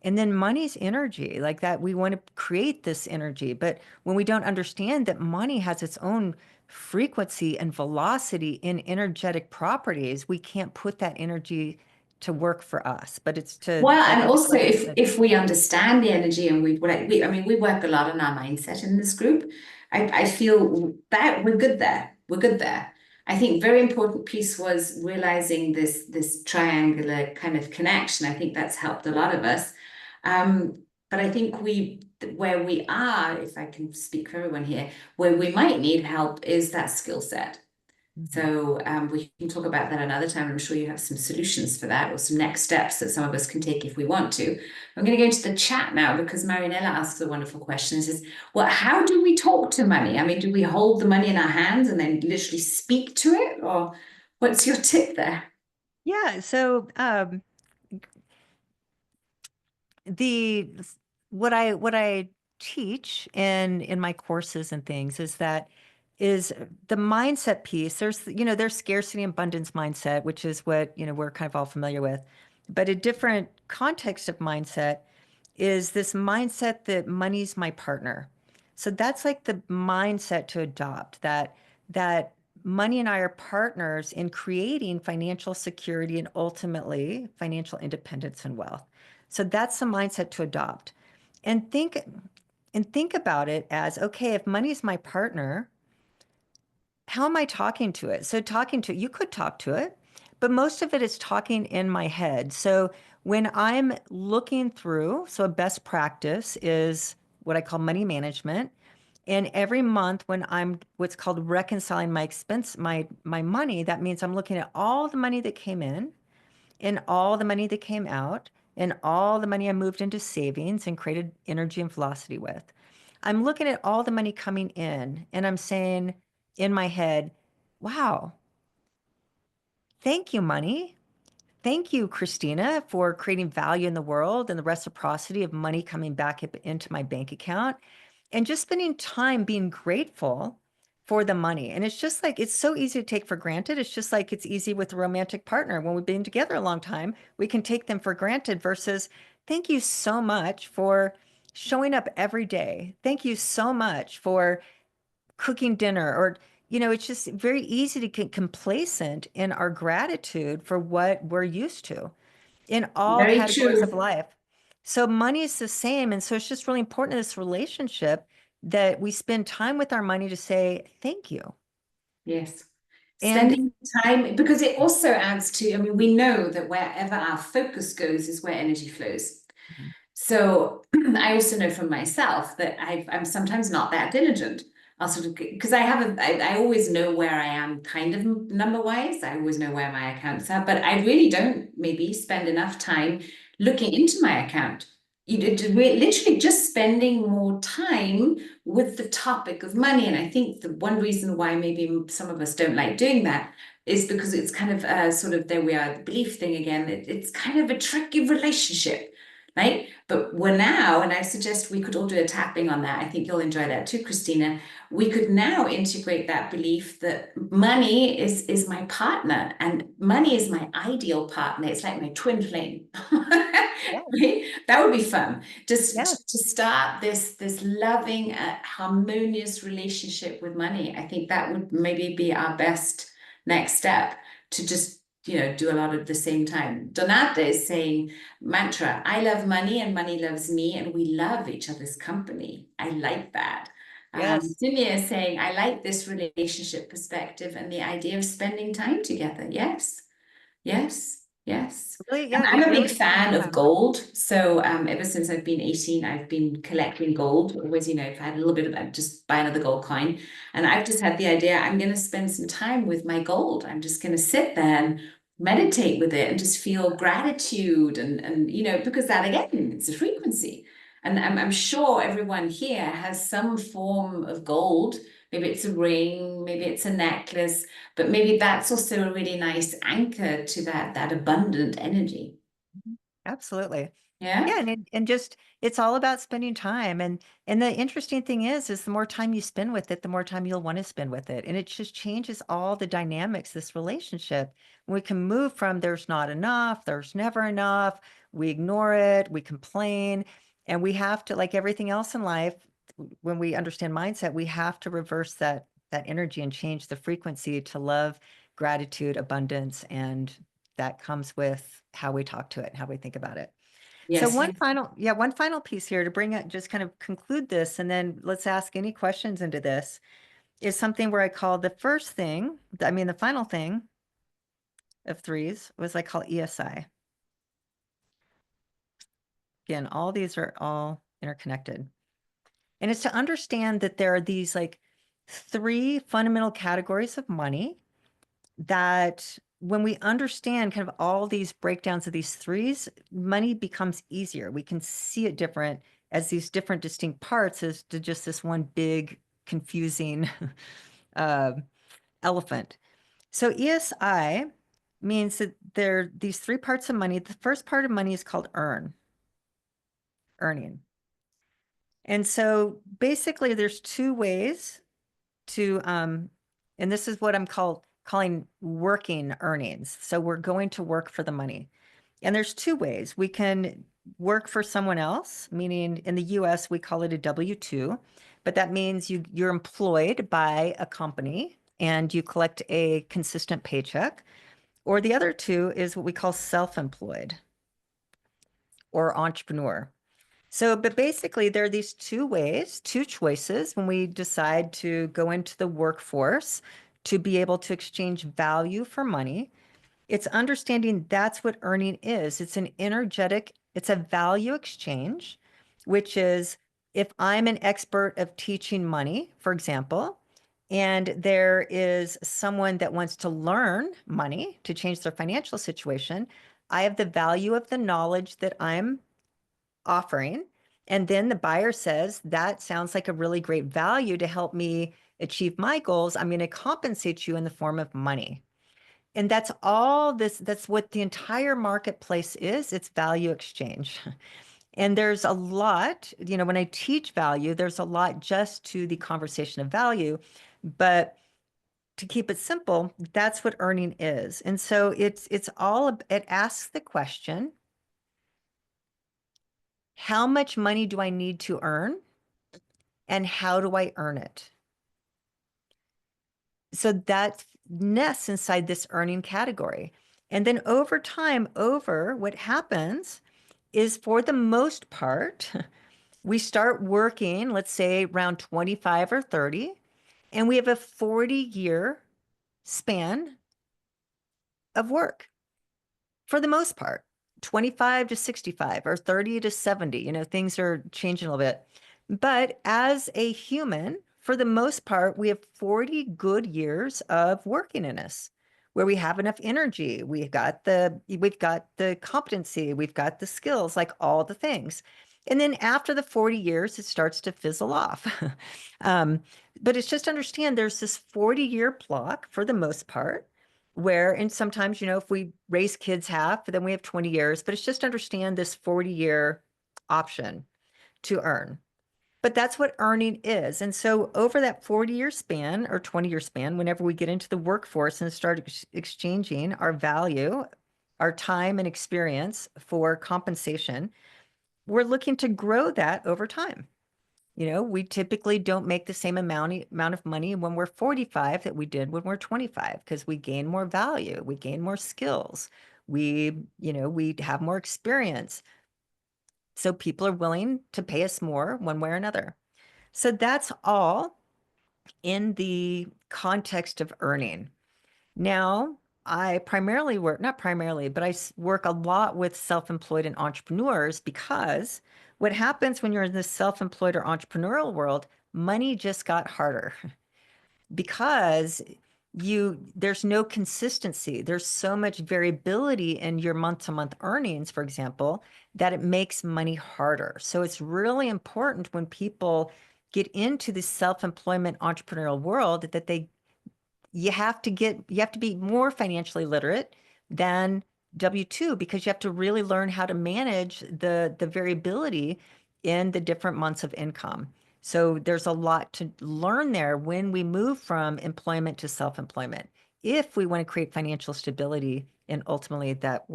And then money's energy, like that, we want to create this energy. But when we don't understand that money has its own frequency and velocity in energetic properties, we can't put that energy to work for us. But it's to, well, like, and also like if we understand the energy, and I mean, we work a lot on our mindset in this group. I feel that we're good there. We're good there. I think very important piece was realizing this triangular kind of connection. I think that's helped a lot of us. But I think where we are, if I can speak for everyone here, where we might need help is that skill set. So we can talk about that another time. I'm sure you have some solutions for that, or some next steps that some of us can take if we want to. I'm going to go into the chat now, because Marinella asks a wonderful question. It says, well, how do we talk to money? I mean, do we hold the money in our hands and then literally speak to it? Or what's your tip there? Yeah. So what I teach in my courses and things is the mindset piece. There's scarcity and abundance mindset, which is what, we're kind of all familiar with. But a different context of mindset is this mindset that money's my partner. So that's like the mindset to adopt, that money and I are partners in creating financial security and ultimately financial independence and wealth. So that's the mindset to adopt. And think about it as, okay, if money is my partner, how am I talking to it? So you could talk to it, but most of it is talking in my head. So when I'm looking through, so a best practice is what I call money management. And every month when I'm what's called reconciling my expense, my money, that means I'm looking at all the money that came in and all the money that came out and all the money I moved into savings and created energy and velocity with. I'm looking at all the money coming in and I'm saying in my head, wow, thank you, money. Thank you, Krisstina, for creating value in the world and the reciprocity of money coming back into my bank account, and just spending time being grateful for the money. And it's just like, it's so easy to take for granted. It's just like, it's easy with a romantic partner. When we've been together a long time, we can take them for granted versus thank you so much for showing up every day. Thank you so much for cooking dinner, or it's just very easy to get complacent in our gratitude for what we're used to in all Very categories true. of life. So money is the same. And so it's just really important in this relationship that we spend time with our money to say thank you. Yes. And Spending time, because it also adds to, I mean, we know that wherever our focus goes is where energy flows. So I also know from myself that I'm sometimes not that diligent. I'll sort of, because I always know where I am kind of number wise. I always know where my accounts are, but I really don't maybe spend enough time looking into my account. we're literally just spending more time with the topic of money. And I think the one reason why maybe some of us don't like doing that is because it's kind of sort of, there we are, the belief thing again. It's kind of a tricky relationship, right? But we're now, and I suggest we could all do a tapping on that. I think you'll enjoy that too, Krisstina. We could now integrate that belief that money is my partner and money is my ideal partner. It's like my twin flame. Yeah. Right? That would be fun. Just Yeah. to start this loving, harmonious relationship with money. I think that would maybe be our best next step, to just do a lot at the same time. Donata is saying mantra, I love money and money loves me, and we love each other's company. I like that. Yes. Simia is saying, I like this relationship perspective and the idea of spending time together. Yes, yes, yes. Really, And yeah, I'm a big really. fan of gold. So ever since I've been 18, I've been collecting gold. Always, if I had a little bit of that, just buy another gold coin. And I've just had the idea, I'm going to spend some time with my gold. I'm just going to sit there and meditate with it and just feel gratitude and because that again, it's a frequency. And I'm sure everyone here has some form of gold. Maybe it's a ring, maybe it's a necklace, but maybe that's also a really nice anchor to that abundant energy. Absolutely. Yeah. Yeah, and just it's all about spending time. And the interesting thing is the more time you spend with it, the more time you'll want to spend with it. And it just changes all the dynamics, this relationship. We can move from there's not enough, there's never enough, we ignore it, we complain, and we have to, like everything else in life, when we understand mindset, we have to reverse that energy and change the frequency to love, gratitude, abundance, and that comes with how we talk to it and how we think about it. So Yes. one final piece here to bring it, just kind of conclude this, and then let's ask any questions into this, is something where I call the first thing, the final thing of threes was I call ESI. Again, all these are all interconnected. And it's to understand that there are these like three fundamental categories of money that when we understand kind of all these breakdowns of these threes, money becomes easier. We can see it different as these different distinct parts as to just this one big confusing elephant. So ESI means that there are these three parts of money. The first part of money is called earning. And so basically there's two ways to, and this is what I'm calling working earnings. So we're going to work for the money. And there's two ways. We can work for someone else, meaning in the US, we call it a W-2, but that means you're employed by a company and you collect a consistent paycheck. Or the other two is what we call self-employed or entrepreneur. So, but basically there are these two ways, two choices when we decide to go into the workforce to be able to exchange value for money. It's understanding that's what earning is. It's an energetic, it's a value exchange, which is if I'm an expert of teaching money, for example, and there is someone that wants to learn money to change their financial situation, I have the value of the knowledge that I'm offering. And then the buyer says, that sounds like a really great value to help me achieve my goals. I'm going to compensate you in the form of money. And that's all this, that's what the entire marketplace is. It's value exchange. And there's a lot, when I teach value, there's a lot just to the conversation of value, but to keep it simple, that's what earning is. And so it asks the question, how much money do I need to earn? And how do I earn it? So that nests inside this earning category. And then over time, what happens is for the most part, we start working, let's say around 25 or 30, and we have a 40-year span of work for the most part, 25 to 65 or 30 to 70, things are changing a little bit. But as a human, for the most part, we have 40 good years of working in us where we have enough energy. We've got the competency, we've got the skills, like all the things. And then after the 40 years, it starts to fizzle off. But it's just understand there's this 40-year block for the most part where, and sometimes, you know, if we raise kids half, then we have 20 years, but it's just understand this 40-year option to earn. But that's what earning is. And so over that 40-year span or 20-year span, whenever we get into the workforce and start exchanging our value, our time and experience for compensation, we're looking to grow that over time. You know, we typically don't make the same amount of money when we're 45 that we did when we're 25 because we gain more value, we gain more skills, we have more experience. So people are willing to pay us more one way or another. So that's all in the context of earning. Now, I primarily work, not primarily, but I work a lot with self-employed and entrepreneurs because what happens when you're in this self-employed or entrepreneurial world, money just got harder because there's no consistency. There's so much variability in your month-to-month earnings, for example, that it makes money harder. So it's really important when people get into the self-employment entrepreneurial world that you have to be more financially literate than W-2 because you have to really learn how to manage the variability in the different months of income. So there's a lot to learn there when we move from employment to self-employment, if we want to create financial stability and ultimately that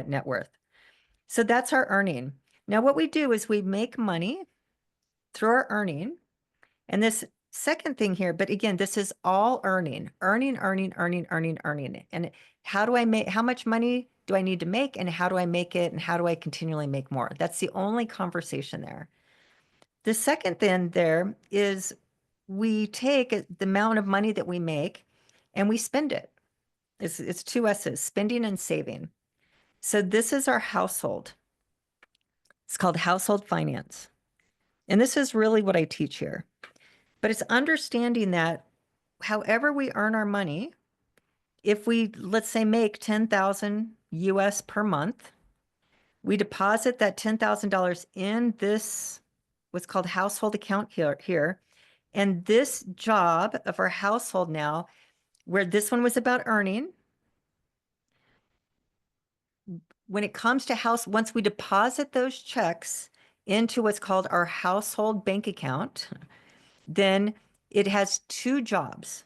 net worth. So that's our earning. Now, what we do is we make money through our earning. And this second thing here, but again, this is all earning. And how much money do I need to make and how do I make it and how do I continually make more? That's the only conversation there. The second thing there is we take the amount of money that we make and we spend it. It's two S's, spending and saving. So this is our household. It's called household finance. And this is really what I teach here. But it's understanding that however we earn our money, if we, let's say, make 10,000 US per month, we deposit that $10,000 in this, what's called household account here. And this job of our household now, where this one was about earning, when it comes to once we deposit those checks into what's called our household bank account, then it has two jobs.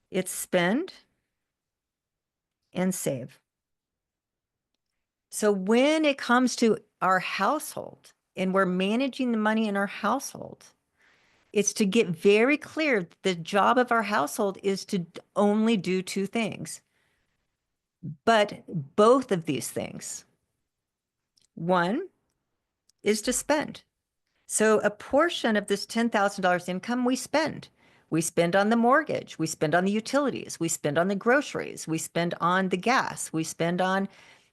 It's spend and save. So when it comes to our household and we're managing the money in our household, it's to get very clear the job of our household is to only do two things. But both of these things, one is to spend. So a portion of this $10,000 income we spend. We spend on the mortgage, we spend on the utilities, we spend on the groceries, we spend on the gas, we spend on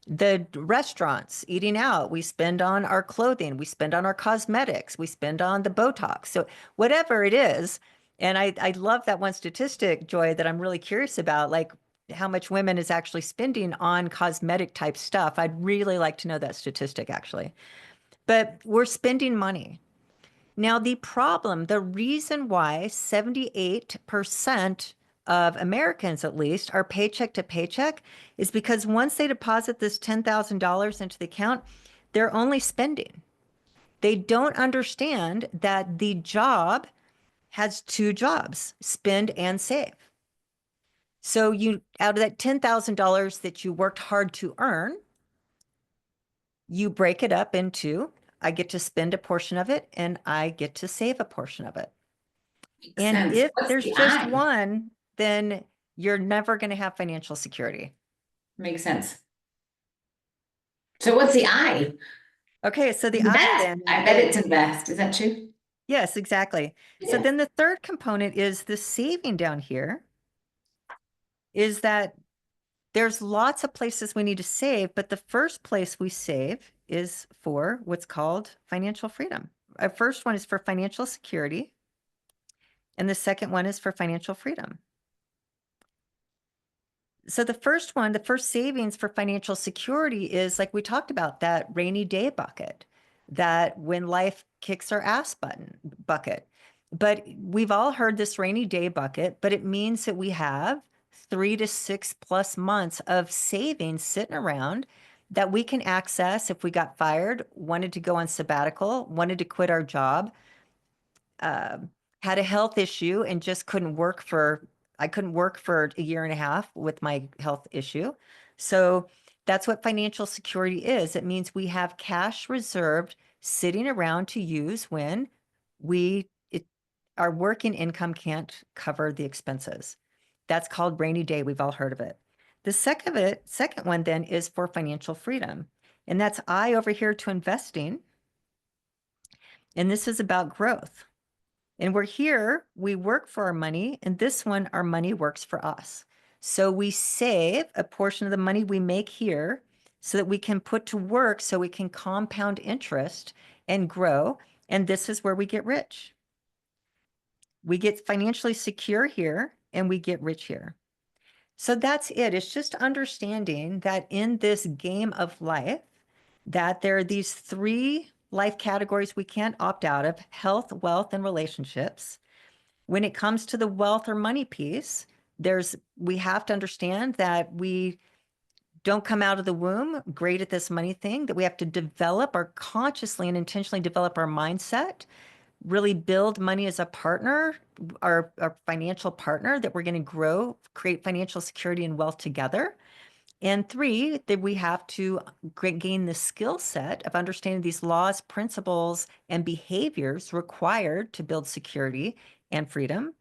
the restaurants, eating out, we spend on our clothing, we spend on our cosmetics, we spend on the Botox. So whatever it is, and I love that one statistic, Joy, that I'm really curious about, like how much women is actually spending on cosmetic type stuff. I'd really like to know that statistic actually. But we're spending money. Now, the reason why 78% of Americans, at least, are paycheck to paycheck is because once they deposit this $10,000 into the account, they're only spending. They don't understand that the job has two jobs, spend and save. So out of that $10,000 that you worked hard to earn, you break it up into, I get to spend a portion of it and I get to save a portion of it. And if there's just one, then you're never going to have financial security. Makes sense. So what's the I? Okay, so the Invest. I then. I bet it's invest. Is that true? Yes, exactly. So then the third component is the saving down here, is that there's lots of places we need to save, but the first place we save is for what's called financial freedom. Our first one is for financial security, and the second one is for financial freedom. So the first savings for financial security is, like we talked about, that rainy day bucket. that when life kicks our ass bucket. But we've all heard this rainy day bucket, but it means that we have 3 to 6+ months of savings sitting around that we can access if we got fired, wanted to go on sabbatical, wanted to quit our job, had a health issue and just I couldn't work for a year and a half with my health issue. So that's what financial security is. It means we have cash reserved sitting around to use when our working income can't cover the expenses. That's called rainy day. We've all heard of it. The second one then is for financial freedom. And that's I over here to investing. And this is about growth. And we're here, we work for our money, and this one, our money works for us. So we save a portion of the money we make here so that we can put to work so we can compound interest and grow. And this is where we get rich. We get financially secure here and we get rich here. So that's it. It's just understanding that in this game of life, that there are these 3 life categories we can't opt out of: health, wealth, and relationships. When it comes to the wealth or money piece, we have to understand that we don't come out of the womb great at this money thing, that we have to develop our consciously and intentionally develop our mindset, really build money as a partner, our financial partner, that we're going to grow, create financial security and wealth together. And 3, that we have to gain the skill set of understanding these laws, principles, and behaviors required to build security and freedom.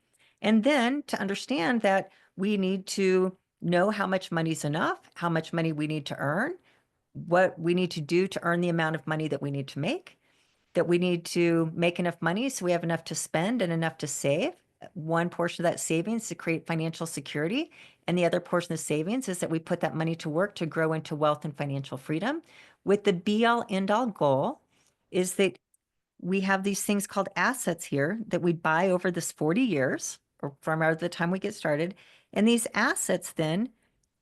And then to understand that we need to know how much money is enough, how much money we need to earn, what we need to do to earn the amount of money that we need to make, that we need to make enough money so we have enough to spend and enough to save. One portion of that savings to create financial security, and the other portion of savings is that we put that money to work to grow into wealth and financial freedom, with the be-all end-all goal is that we have these things called assets here that we buy over this 40 years or from the time we get started. And these assets then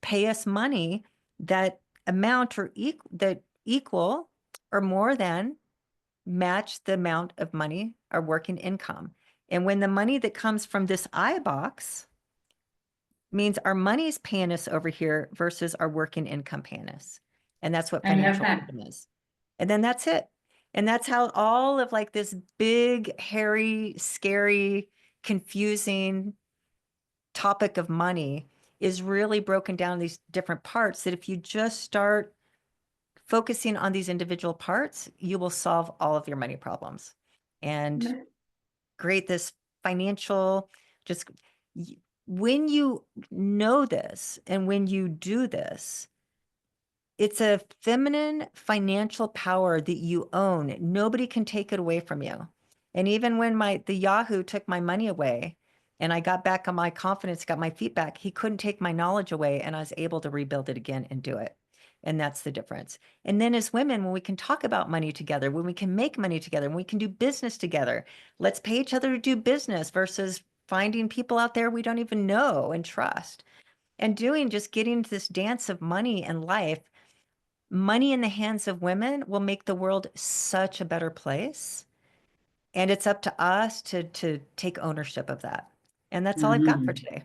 pay us money that amount or that equal or more than match the amount of money, our working income. And when the money that comes from this I box means our money's paying us over here versus our working income paying us. And that's what financial freedom is. And then that's it. And that's how all of like this big, hairy, scary, confusing topic of money is really broken down in these different parts, that if you just start focusing on these individual parts, you will solve all of your money problems and create this financial, just when you know this and when you do this, it's a feminine financial power that you own. Nobody can take it away from you. And even when the Yahoo took my money away and I got back on my confidence, got my feet back, he couldn't take my knowledge away, and I was able to rebuild it again and do it. And that's the difference. And then as women, when we can talk about money together, when we can make money together, when we can do business together, let's pay each other to do business versus finding people out there we don't even know and trust. And just getting into this dance of money and life. Money in the hands of women will make the world such a better place. And it's up to us to take ownership of that. And that's all I've got for today.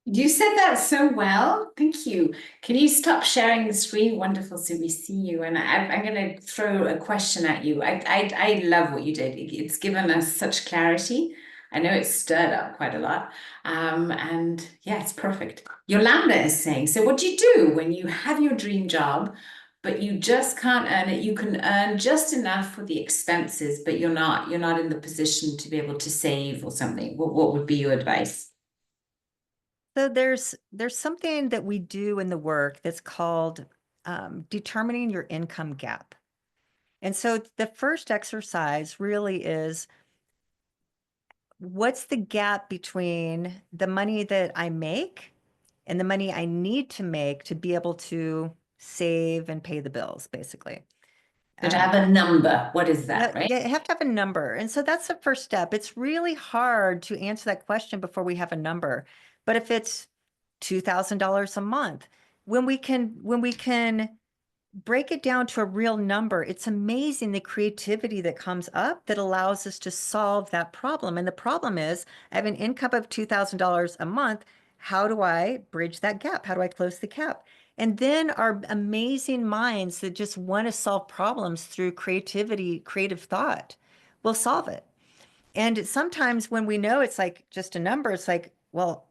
You said that so well. Thank you. Can you stop sharing the screen? Wonderful. So we see you. And I'm going to throw a question at you. I love what you did. It's given us such clarity. I know it's stirred up quite a lot. And yeah, it's perfect. Yolanda is saying, so what do you do when you have your dream job, but you just can't earn it? You can earn just enough for the expenses, but you're not in the position to be able to save or something. What would be your advice? So there's something that we do in the work that's called determining your income gap. And so the first exercise really is, what's the gap between the money that I make and the money I need to make to be able to save and pay the bills, basically. So to have a number, what is that, right? Yeah, you have to have a number. And so that's the first step. It's really hard to answer that question before we have a number. But if it's $2,000 a month, when we can break it down to a real number. It's amazing the creativity that comes up that allows us to solve that problem. And the problem is, I have an income of $2,000 a month. How do I bridge that gap? How do I close the gap? And then our amazing minds that just want to solve problems through creativity, creative thought, will solve it. And sometimes when we know it's like just a number, it's like, well,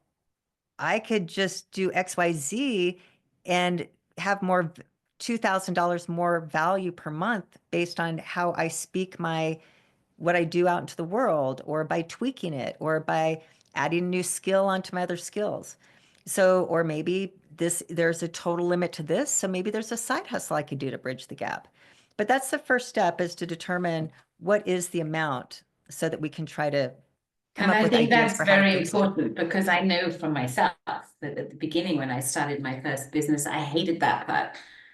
I could just do XYZ and have more $2,000 more value per month based on how I speak what I do out into the world, or by tweaking it, or by adding a new skill onto my other skills. So, or maybe there's a total limit to this. So maybe there's a side hustle I could do to bridge the gap. But that's the first step, is to determine what is the amount so that we can try to come And up I with think ideas that's for how to very close it. important, because I know from myself that at the beginning, when I started my first business, I hated that part.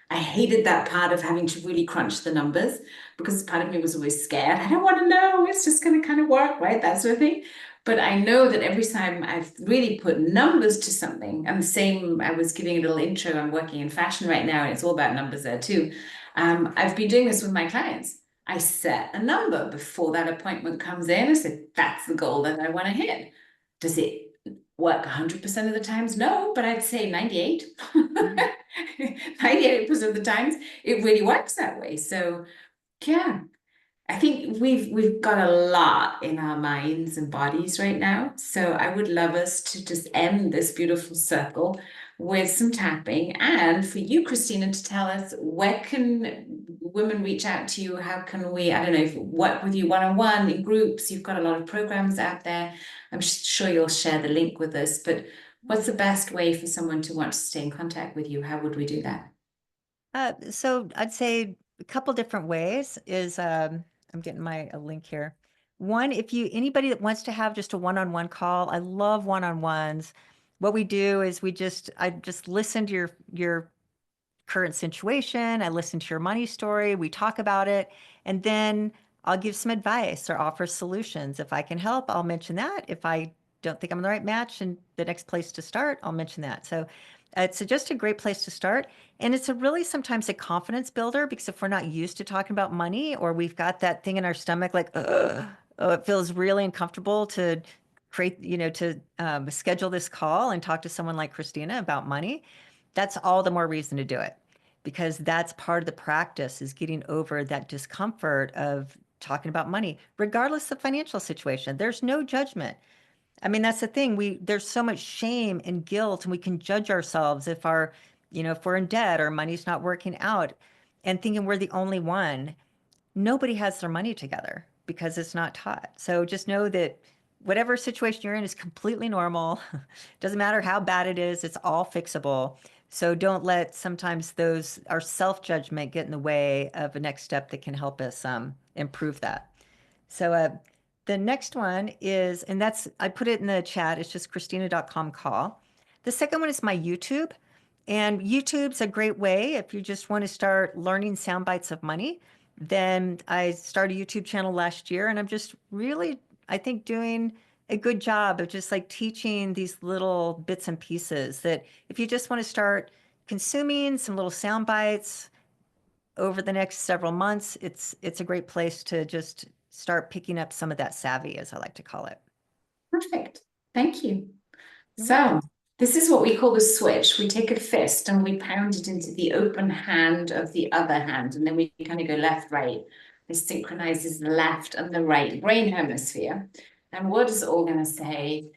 I hated that part of having to really crunch the numbers, because part of me was always scared. I don't want to know. It's just going to kind of work, right? That sort of thing. But I know that every time I've really put numbers to something, and the same, I was giving a little intro, I'm working in fashion right now, and it's all about numbers there too. I've been doing this with my clients. I set a number before that appointment comes in. I said, that's the goal that I want to hit. Does it work 100% of the times? No, but I'd say 98. 98% of the times it really works that way. So yeah, I think we've got a lot in our minds and bodies right now. So I would love us to just end this beautiful circle with some tapping, and for you, Krisstina, to tell us, where can women reach out to you? How can we, I don't know, if work with you one-on-one, in groups? You've got a lot of programs out there. I'm sure you'll share the link with us, but what's the best way for someone to want to stay in contact with you? How would we do that? So I'd say a couple different ways is, I'm getting my a link here. One, if anybody that wants to have just a one-on-one call, I love one-on-ones. What we do is I just listen to your current situation. I listen to your money story. We talk about it, and then I'll give some advice or offer solutions. If I can help, I'll mention that. If I don't think I'm the right match and the next place to start, I'll mention that. So it's just a great place to start. And it's sometimes a confidence builder, because if we're not used to talking about money, or we've got that thing in our stomach, like, oh, it feels really uncomfortable to schedule this call and talk to someone like Krisstina about money. That's all the more reason to do it, because that's part of the practice, is getting over that discomfort of talking about money, regardless of financial situation. There's no judgment. I mean, that's the thing. There's so much shame and guilt, and we can judge ourselves if if we're in debt or money's not working out, and thinking we're the only one. Nobody has their money together because it's not taught. So just know that whatever situation you're in is completely normal. Doesn't matter how bad it is, it's all fixable. So don't let sometimes our self-judgment get in the way of a next step that can help us improve that. So the next one is, and I put it in the chat, it's just Krisstina.com call. The second one is my YouTube. And YouTube's a great way if you just want to start learning sound bites of money. Then I started a YouTube channel last year, and I'm just really, I think, doing a good job of just like teaching these little bits and pieces that if you just want to start consuming some little sound bites over the next several months, it's a great place to just start picking up some of that savvy, as I like to call it. Perfect. Thank you. So this is what we call the switch. We take a fist and we pound it into the open hand of the other hand, and then we kind of go left, right. This synchronizes the left and the right brain hemisphere. And we're just all going to say,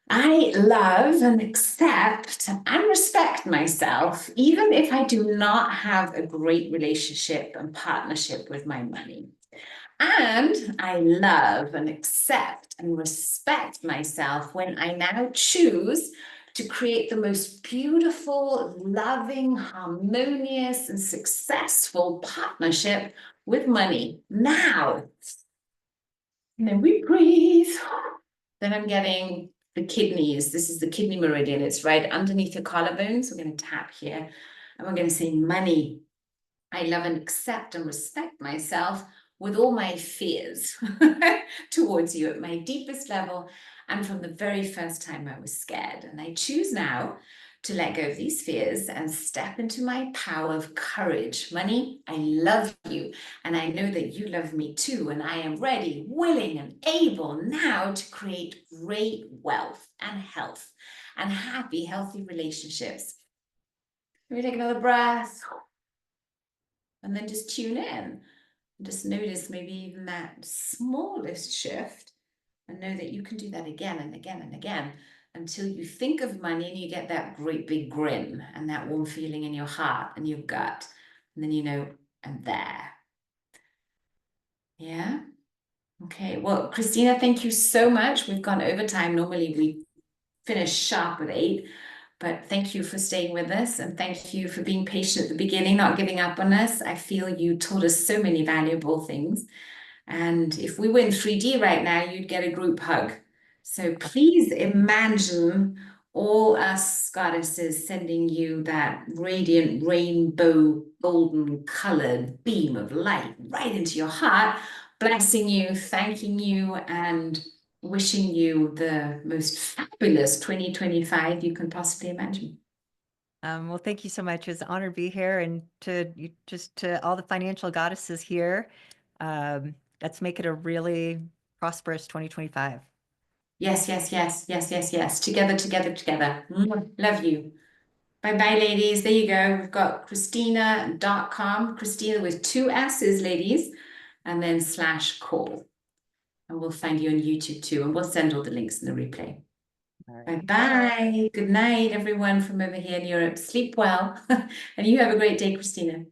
I love and accept and respect myself, even if I do not have a great relationship and partnership with my money. And I love and accept and respect myself when I now choose to create the most beautiful, loving, harmonious, and successful partnership with money now. Then we breathe. Then I'm getting the kidneys. This is the kidney meridian. It's right underneath your collarbones. We're going to tap here, and we're going to say, money. I love and accept and respect myself with all my fears towards you at my deepest level, and from the very first time I was scared. And I choose now to let go of these fears and step into my power of courage. Money, I love you, and I know that you love me too, and I am ready, willing, and able now to create great wealth and health and happy, healthy relationships. Let me take another breath, and then just tune in. Just notice maybe even that smallest shift, and know that you can do that again and again and again until you think of money and you get that great big grin and that warm feeling in your heart and your gut. And then you know, I'm there. Yeah. Okay. Well, Krisstina, thank you so much. We've gone over time. Normally we finish sharp at 8. But thank you for staying with us, and thank you for being patient at the beginning, not giving up on us. I feel you taught us so many valuable things. And if we were in 3D right now, you'd get a group hug. So please imagine all us goddesses sending you that radiant rainbow golden colored beam of light right into your heart, blessing you, thanking you, and wishing you the most fabulous 2025 you can possibly imagine. Well, thank you so much. It's an honor to be here, and to all the financial goddesses here. Let's make it a really prosperous 2025. Yes, yes, yes, yes, yes, yes. Together, together, together. Love you. Bye-bye, ladies. There you go. We've got Krisstina.com, Krisstina with 2 S's, ladies, and then /call. And we'll find you on YouTube too, and we'll send all the links in the replay. Right. Bye-bye. Good night, everyone from over here in Europe. Sleep well. And you have a great day, Krisstina.